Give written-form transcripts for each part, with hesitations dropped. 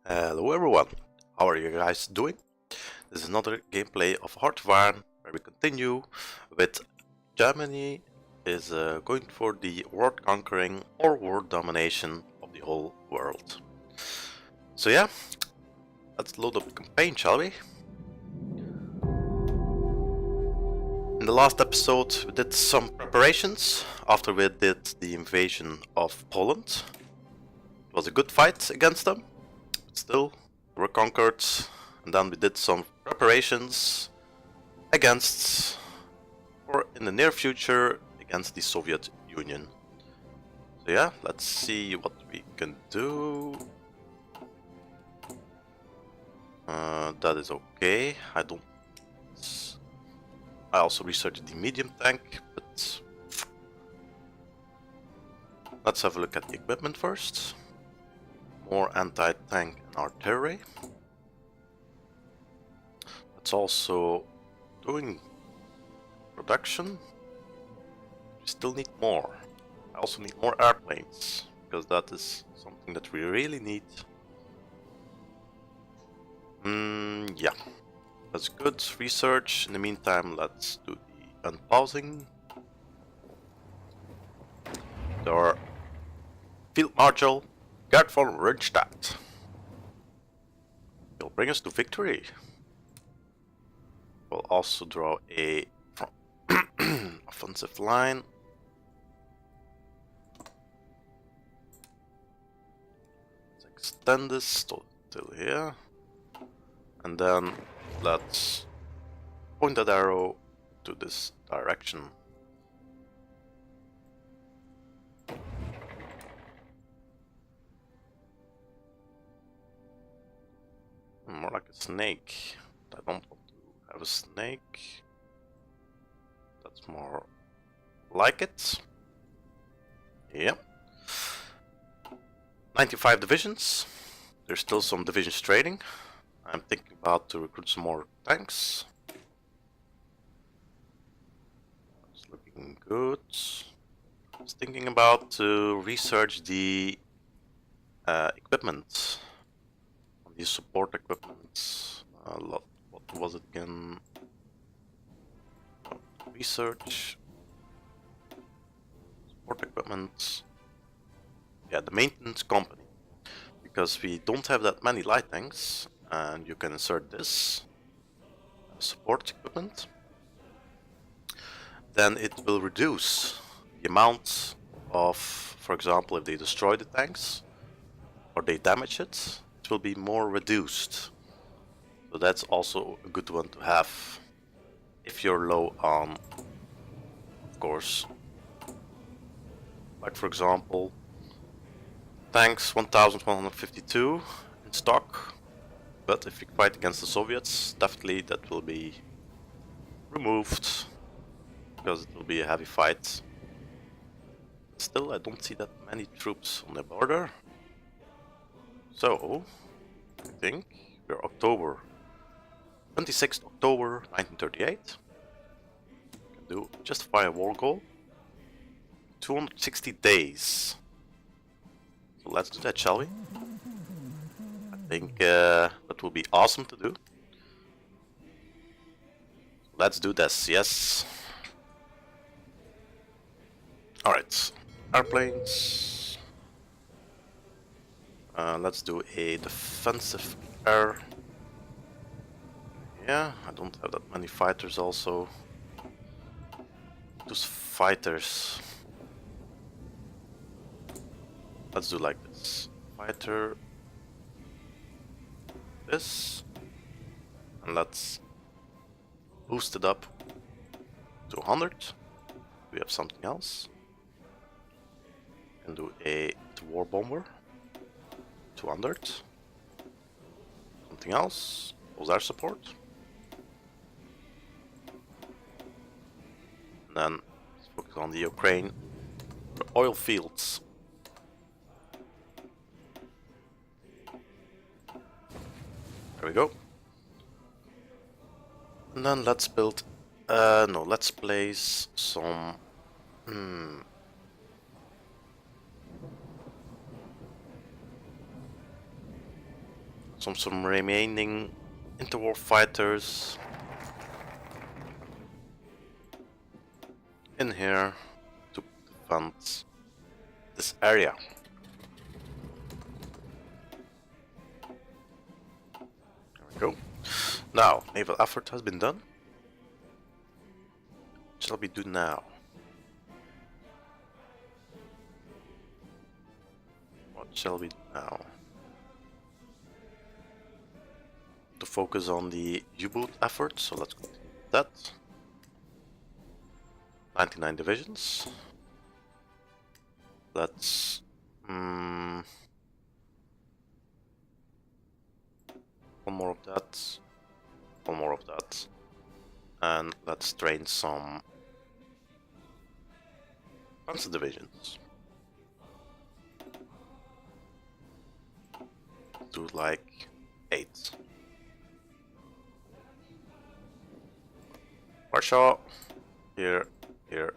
Hello everyone, how are you guys doing? This is another gameplay of Heart of Iron, where we continue with Germany is going for the world conquering or world domination of the whole world. So yeah, let's load up the campaign, shall we? In the last episode we did some preparations after we did the invasion of Poland. It was a good fight against them, but still we were conquered, and then we did some preparations against, or in the near future, against the Soviet Union. So yeah, let's see what we can do. That is okay. I also researched the medium tank, but let's have a look at the equipment first. More anti-tank and artillery. That's also doing production. We still need more. I also need more airplanes, because that is something that we really need. Yeah, that's good. Research. In the meantime, let's do the unpausing. Our Field Marshal Gerd von Rundstedt will bring us to victory. We'll also draw a offensive line. Let's extend this till here. And then let's point that arrow to this direction. More like a snake. I don't want to have a snake. That's more like it. Yeah. 95 divisions. There's still some divisions trading. I'm thinking about to recruit some more tanks. It's looking good. I was thinking about to research the equipment. The support equipment. What was it again? Research. Support equipment. Yeah, the maintenance company. Because we don't have that many light tanks. And you can insert this support equipment, then it will reduce the amount of, for example, if they destroy the tanks or they damage it, it will be more reduced. So that's also a good one to have if you're low on, of course, like for example, tanks 1152 in stock. But if we fight against the Soviets, definitely that will be removed, because it will be a heavy fight. Still, I don't see that many troops on the border. So, I think we're October 26th October 1938. Can do justify a war goal. 260 days. So let's do that, shall we? I think that will be awesome to do. Let's do this, yes. Alright, airplanes. Let's do a defensive air. Yeah, I don't have that many fighters also. Those fighters. Let's do like this. Fighter. This. And let's boost it up to 100. We have something else. Can do a war bomber. 200. Something else. Was our support. And then let's focus on the Ukraine. The oil fields. There we go. And then let's build. No, let's place some. some remaining interwar fighters in here to defend this area. There we go. Now, naval effort has been done. What shall we do now? What shall we do now? To focus on the U-boat effort, so let's continue that. 99 divisions. Let's one more of that, one more of that, and let's train some panzer divisions. Do like 8. Warsaw, here, here.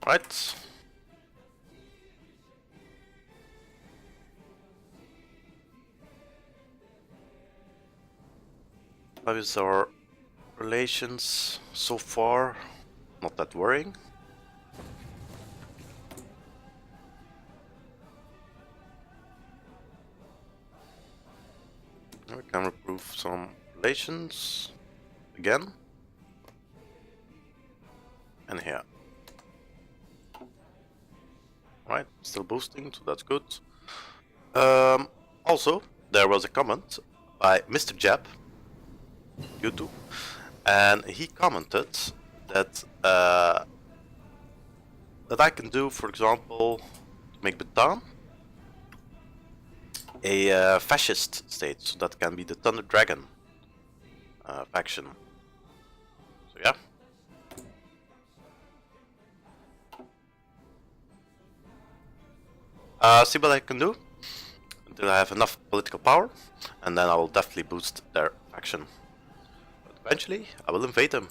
Right. How is our relations so far? Not that worrying. We can improve some relations again. And here. Right, still boosting, so that's good. Also, there was a comment by Mr. Jab, YouTube, and he commented that that I can do, for example, to make Bhutan a fascist state, so that can be the Thunder Dragon faction. So yeah. See what I can do until I have enough political power, and then I will definitely boost their faction. But eventually, I will invade them.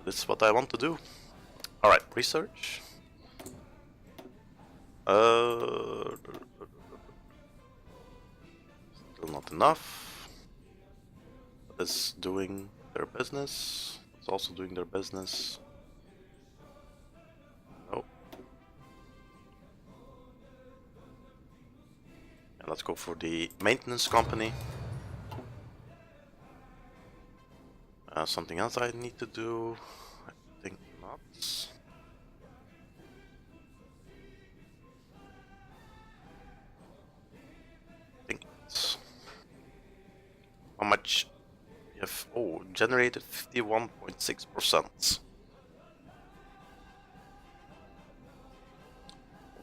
This is what I want to do. Alright, research. Still not enough. Is doing their business. It's also doing their business. No. And let's go for the maintenance company. Something else I need to do? I think not. I think it's... How much? You have, oh, generated 51.6%.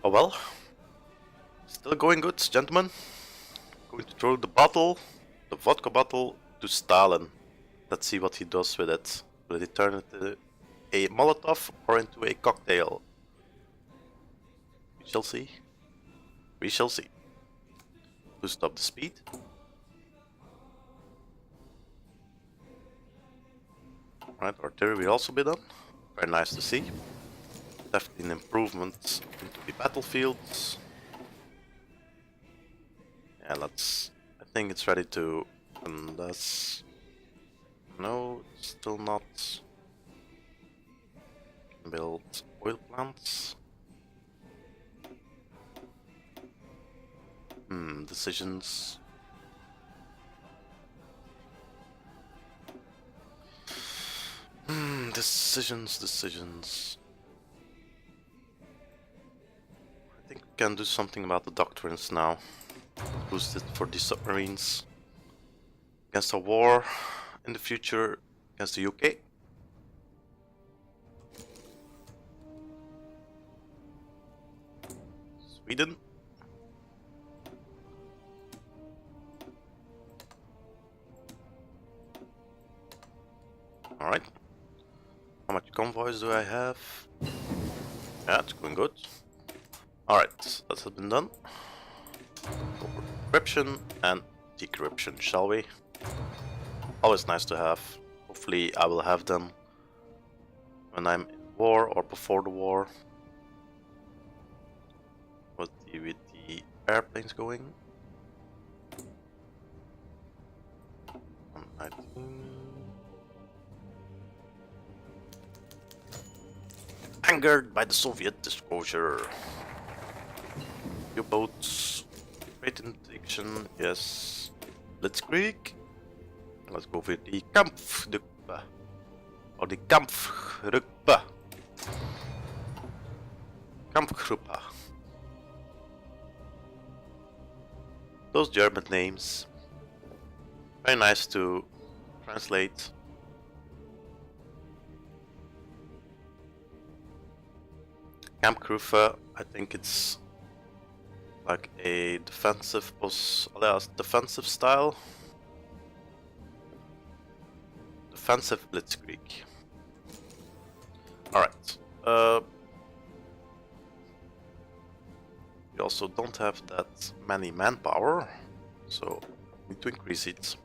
Oh well. Still going good, gentlemen. Going to throw the bottle, the vodka bottle, to Stalin. Let's see what he does with it. Will he turn it into a Molotov or into a cocktail? We shall see. We shall see. Boost up the speed. Right, artillery will also be done. Very nice to see. Definitely an improvement into the battlefields. Yeah, let's... I think it's ready to... Unless... No, still not. Build oil plants. Decisions. Decisions. I think we can do something about the doctrines now. Boost it for the submarines. Against a war in the future against the UK. Sweden. Alright. How much convoys do I have? Yeah, it's going good. Alright, that has been done. Go for encryption and decryption, shall we? Always nice to have. Hopefully I will have them when I'm in war or before the war. With the airplanes going. 119. Angered by the Soviet disclosure. U-boats. Great interdiction. Yes. Blitzkrieg. Let's go with the Kampfgruppe. Or the Kampfgruppe. Kampfgruppe. Those German names. Very nice to translate. Kampfgruppe, I think it's like a defensive defensive style. Defensive Blitzkrieg. Alright. We also don't have that many manpower, so we need to increase it.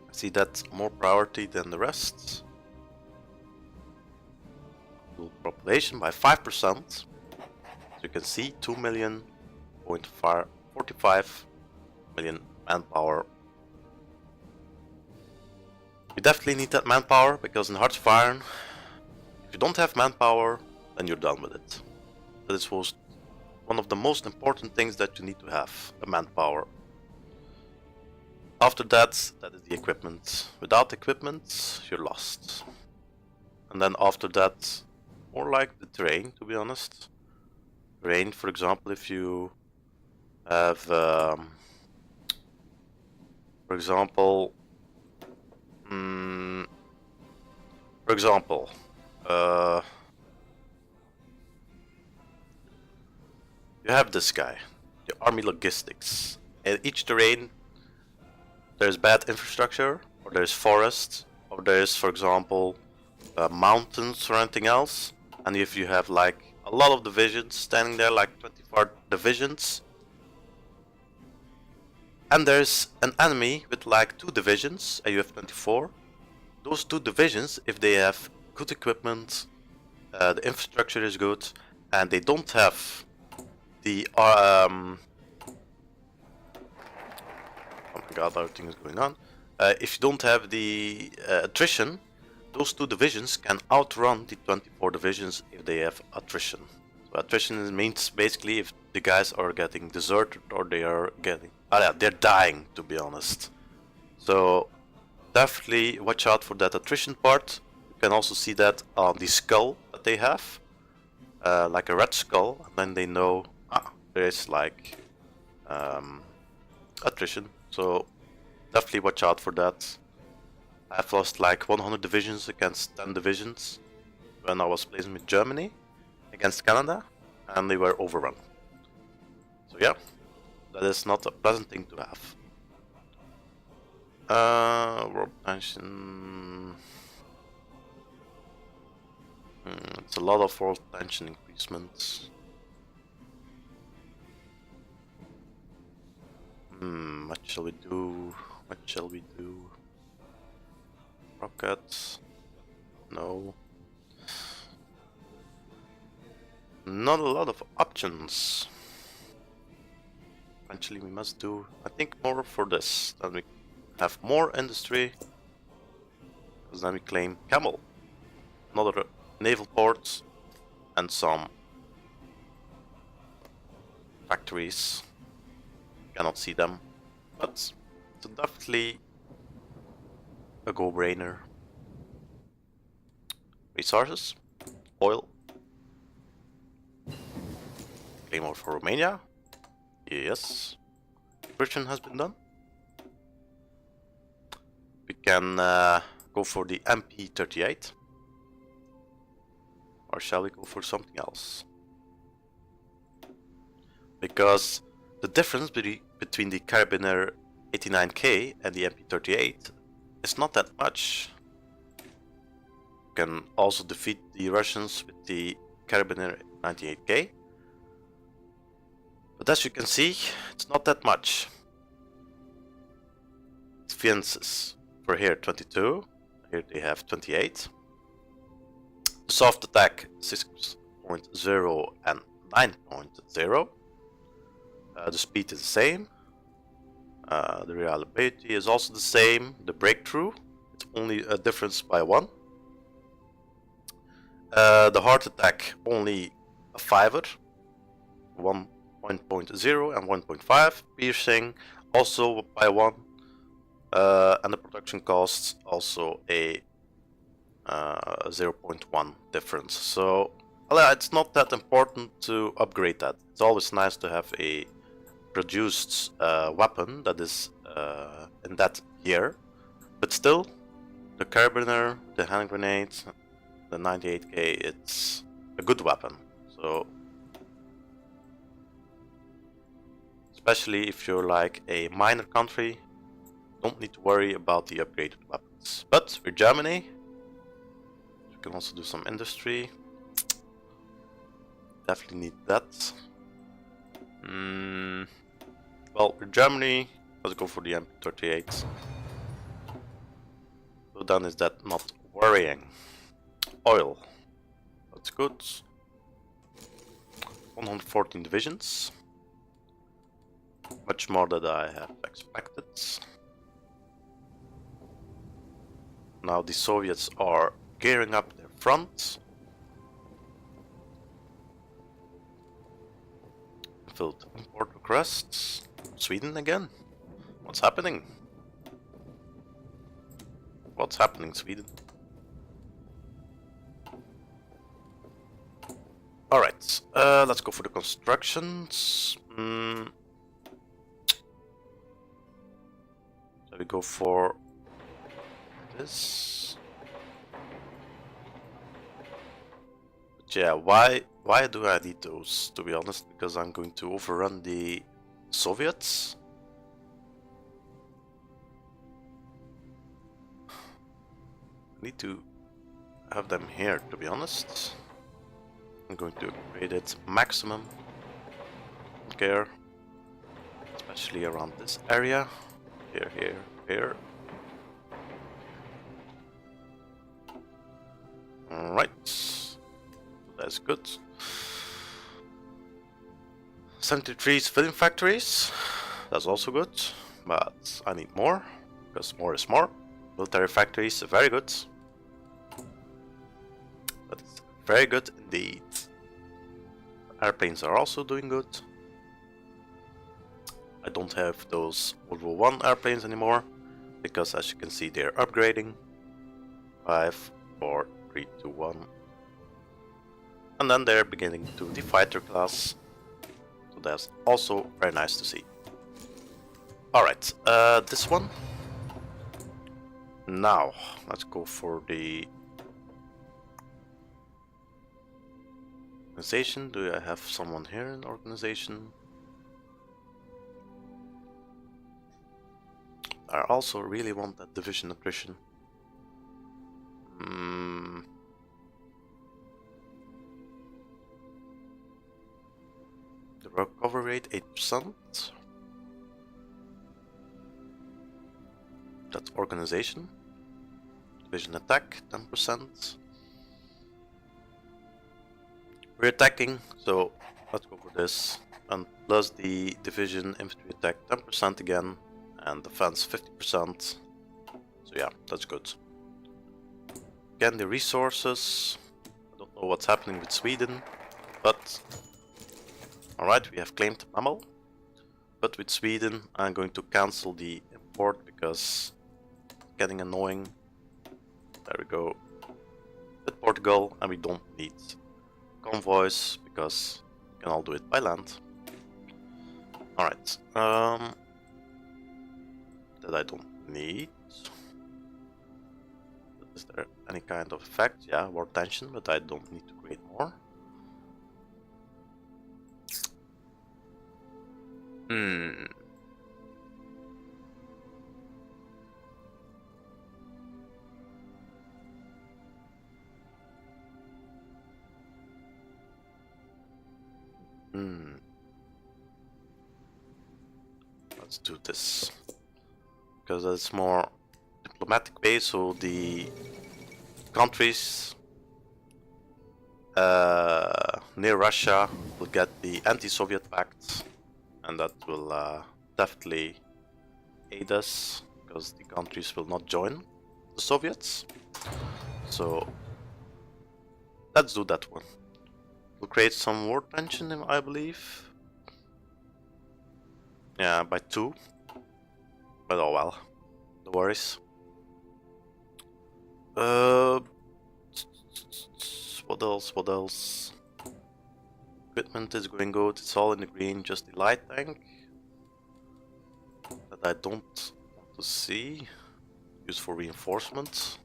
I see that more priority than the rest. Population by 5%. So you can see 2,000,045 million manpower. You definitely need that manpower because in Hearts of Iron, if you don't have manpower, then you're done with it. This was one of the most important things that you need to have, the manpower. After that, that is the equipment. Without equipment, you're lost. And then after that, more like the terrain, to be honest. Terrain, for example, if you have, for example, you have this guy, the army logistics. In each terrain, there's bad infrastructure, or there's forest, or there's, for example, mountains or anything else. And if you have like a lot of divisions standing there, like 24 divisions, and there's an enemy with like 2 divisions, and you have 24, those 2 divisions, if they have good equipment, the infrastructure is good, and they don't have the oh my god, everything is going on. If you don't have the attrition, those 2 divisions can outrun the 24 divisions if they have attrition. So attrition means basically if the guys are getting deserted or they are getting... they're dying, to be honest. So definitely watch out for that attrition part. You can also see that on the skull that they have. Like a red skull, and then they know there is like attrition. So definitely watch out for that. I've lost like 100 divisions against 10 divisions when I was playing with Germany against Canada, and they were overrun. So yeah, that is not a pleasant thing to have. World Domination. It's a lot of world tension increasements. What shall we do? What shall we do? Rockets? No. Not a lot of options. Eventually we must do, I think, more for this. Then we have more industry. Because then we claim Camel. Another naval port. And some factories. Cannot see them. But it's definitely a go-brainer. Resources, oil, claymore for Romania. Yes, Britain has been done. We can go for the MP38, or shall we go for something else? Because the difference between the Carabiner 89K and the MP38 is not that much. You can also defeat the Russians with the Carabiner 98K. But as you can see, it's not that much. Fiances for here 22, here they have 28. Soft attack 6.0 and 9.0. The speed is the same. The reliability is also the same. The breakthrough, it's only a difference by 1. The heart attack, only a 5er. 1.0 and 1.5. Piercing, also by 1. And the production costs, also a 0.1 difference. So it's not that important to upgrade that. It's always nice to have a produced weapon that is in that year. But still, the carabiner, the hand grenade, the 98k, it's a good weapon. So especially if you're like a minor country, don't need to worry about the upgraded weapons. But with Germany, you can also do some industry. Definitely need that. Well, with Germany, let's go for the MP38. So then is that not worrying? Oil, that's good. 114 divisions. Much more than I have expected. Now the Soviets are gearing up their front. Filled import requests. Sweden again. What's happening? What's happening, Sweden? Alright, let's go for the constructions. So we go for this. But yeah, why do I need those, to be honest? Because I'm going to overrun the Soviets. I need to have them here, to be honest. I'm going to upgrade it maximum. Don't care. Especially around this area. Here, here, here. Alright. That's good. 73 civilian factories. That's also good. But I need more. Because more is more. Military factories, very good. That's very good indeed. Airplanes are also doing good. I don't have those World War 1 airplanes anymore, because as you can see they're upgrading. 5, 4, 3, 2, 1. And then they're beginning to the fighter class. So that's also very nice to see. Alright, this one. Now, let's go for the organization. Do I have someone here in organization? I also really want that division attrition. The recovery rate 8%. That's organization. Division attack 10%. We're attacking, so let's go for this. And plus the division infantry attack 10% again, and defense 50%. So yeah, that's good. Again, the resources. I don't know what's happening with Sweden, but alright, we have claimed mammal. But with Sweden, I'm going to cancel the import because it's getting annoying. There we go. With Portugal, and we don't need convoys because we can all do it by land. Alright, that I don't need. Is there any kind of effect? Yeah, war tension, but I don't need to create more. Let's do this because it's more diplomatic way, so the countries near Russia will get the anti-Soviet pact, and that will definitely aid us, because the countries will not join the Soviets. So let's do that one. We'll create some war tension, I believe. Yeah, by 2. But oh well, no worries. What else? What else? Equipment is going good. It's all in the green. Just the light tank that I don't want to see. Used for reinforcement.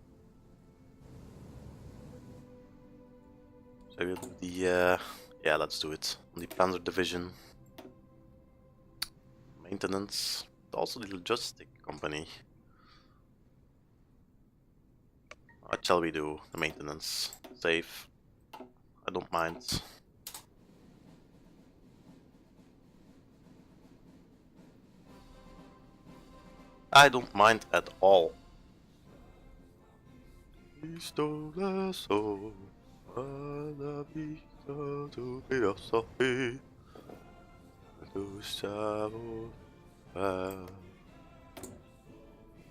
So we'll do the yeah, let's do it. The Panzer Division. Maintenance. Also the logistic company. What shall we do? The maintenance. Safe. I don't mind. I don't mind at all.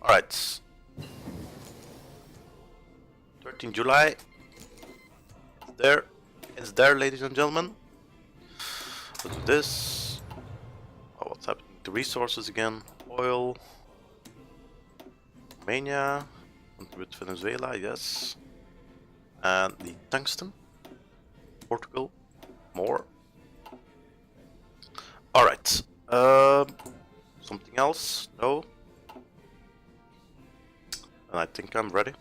Alright. 13 July. It's there. It's there, ladies and gentlemen. Let's do this. Oh, what's happening to resources again? Oil. Romania. With Venezuela, yes. And the tungsten. Portugal. More. Alright. Something else? No. And I think I'm ready.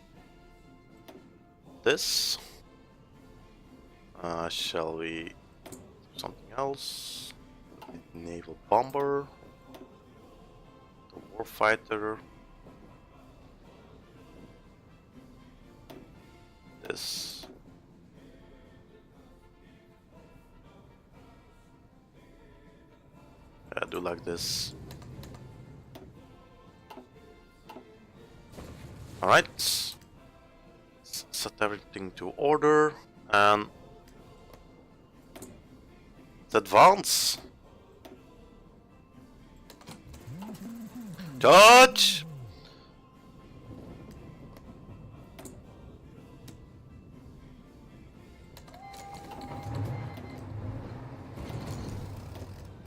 This. Shall we do something else? The naval bomber. The warfighter. This. I do like this. Alright. Let's set everything to order and let's advance. Dodge!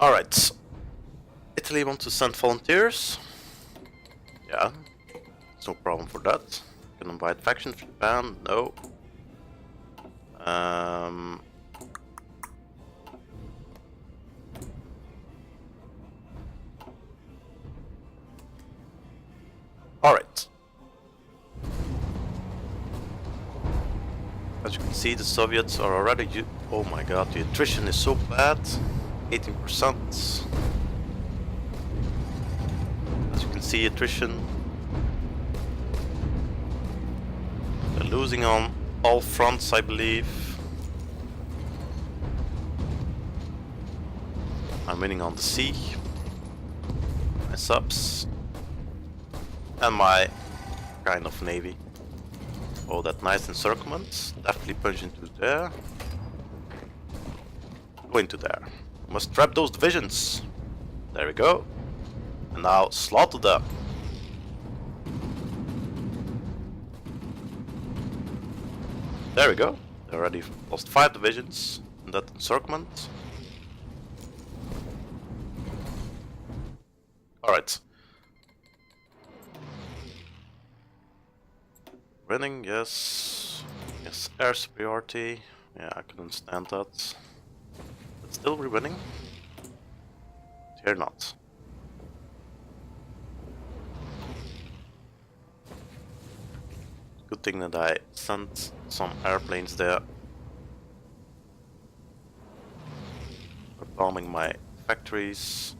Alright. Italy wants to send volunteers. Yeah. There's no problem for that. Can invite faction from Japan? No. Alright. As you can see, the Soviets are already... Oh my god, the attrition is so bad. 18%. As you can see, attrition. They're losing on all fronts, I believe. I'm winning on the sea. My subs. And my kind of navy. Oh, that nice encirclement. Definitely punch into there. Go into there. Must trap those divisions. There we go. And now slaughter them. There we go. They already lost 5 divisions in that encirclement. Alright. Winning, yes. Yes, air superiority. Yeah, I couldn't stand that. But still we're winning. Here not. Good thing that I sent some airplanes there. We're bombing my factories.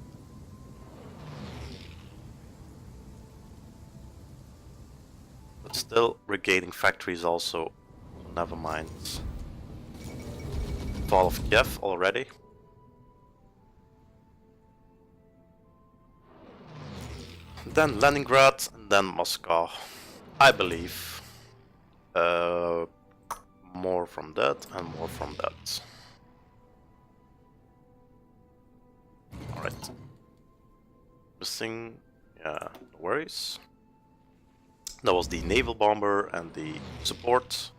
But still regaining factories also. Never mind. Fall of Kiev already. Then Leningrad and then Moscow, I believe. More from that and more from that. Alright. Missing, yeah, no worries. That was the naval bomber and the support.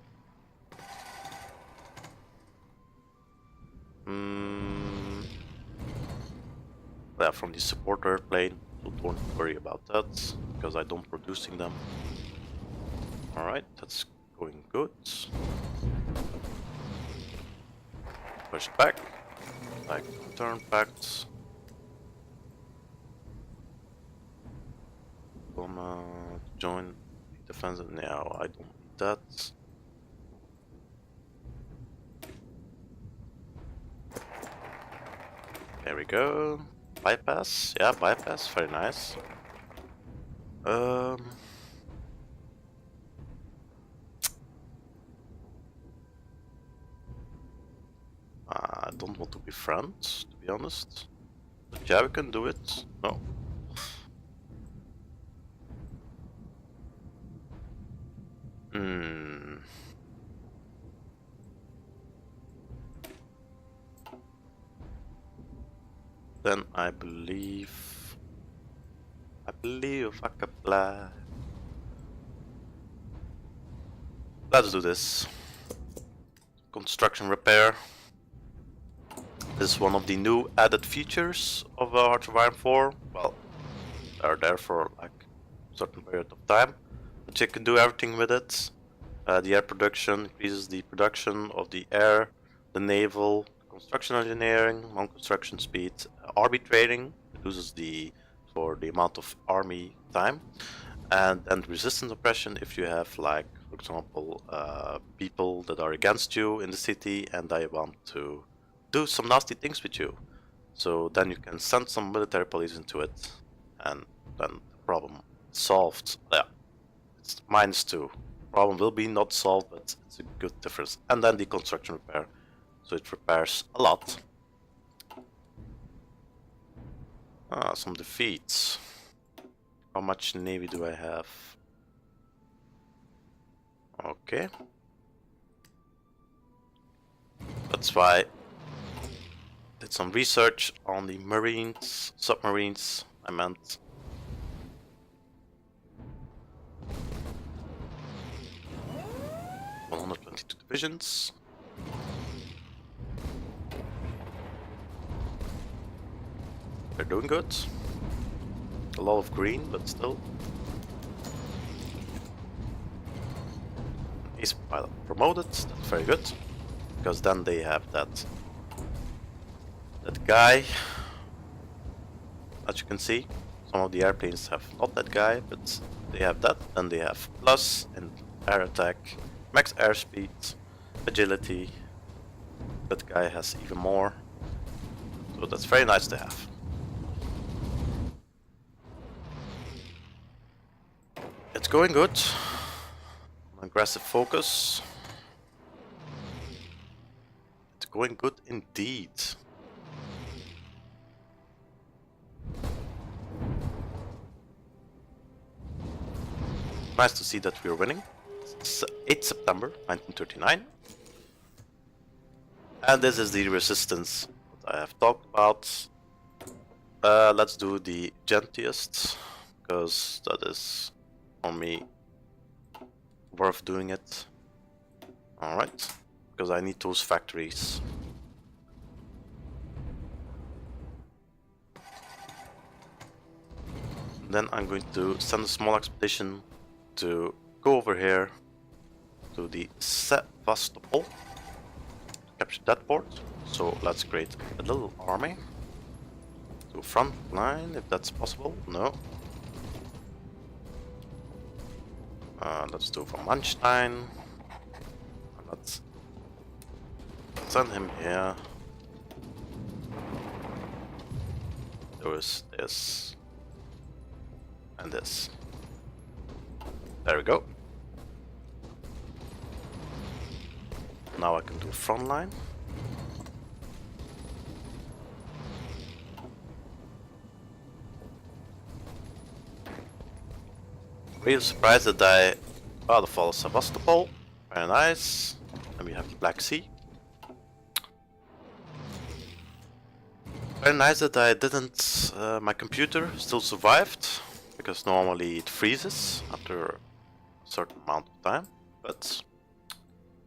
Yeah, from the support airplane, so don't worry about that, because I don't producing them. Alright, that's going good. Push back, like turn backed. Gonna join defensive now, I don't need that. There we go. Bypass, yeah, bypass, very nice. I don't want to be friends, to be honest. But yeah, we can do it. No. Then I believe I can fly. Let's do this. Construction repair. This is one of the new added features of Hearts of Iron 4. Well, they're there for like a certain period of time, but you can do everything with it. The air production increases the production of the air, the naval, construction engineering, non-construction speed, army training, reduces for the amount of army time, and resistance oppression if you have, like, for example, people that are against you in the city and they want to do some nasty things with you. So then you can send some military police into it, and then the problem solved. Yeah, it's -2. Problem will be not solved, but it's a good difference. And then the construction repair, so it repairs a lot. Some defeats. How much navy do I have? Okay. That's why I did some research on the marines, submarines, I meant. ...122 divisions. They're doing good. A lot of green, but still. He's pilot promoted, that's very good. Because then they have that guy. As you can see, some of the airplanes have not that guy, but they have that. Then they have plus and air attack, max airspeed, agility. That guy has even more. So that's very nice to have. It's going good. Aggressive focus. It's going good indeed. Nice to see that we're winning. It's 8 September 1939. And this is the resistance that I have talked about. Let's do the gentliest, because that is for me worth doing it. Alright, because I need those factories. Then I'm going to send a small expedition to go over here to the Sevastopol, capture that port. So let's create a little army to front line, if that's possible. No. Let's do from Manstein. Let's send him here. There is this and this. There we go. Now I can do front line. Really surprised that I... Oh, the fall of Sevastopol. Very nice. And we have the Black Sea. Very nice that I didn't, my computer still survived, because normally it freezes after a certain amount of time, but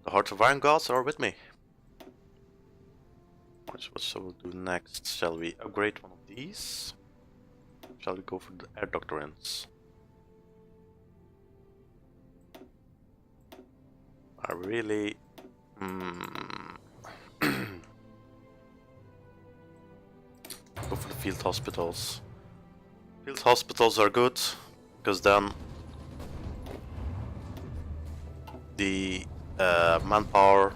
the Hearts of Iron gods are with me. What shall we do next? Shall we upgrade one of these? Shall we go for the air doctrines? I really... Go for the field hospitals. Field hospitals are good, because then the manpower,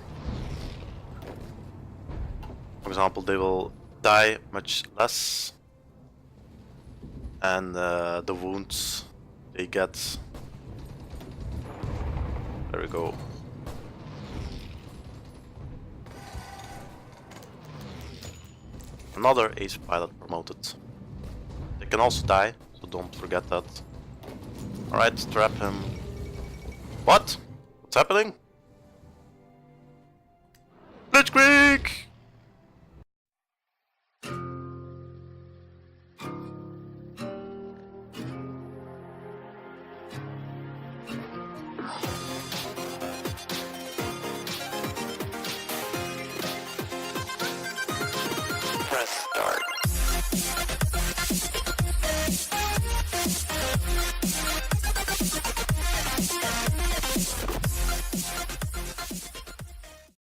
for example, they will die much less, and the wounds they get. There we go. Another ace pilot promoted. They can also die, so don't forget that. Alright, trap him. What? What's happening? Blitzkrieg!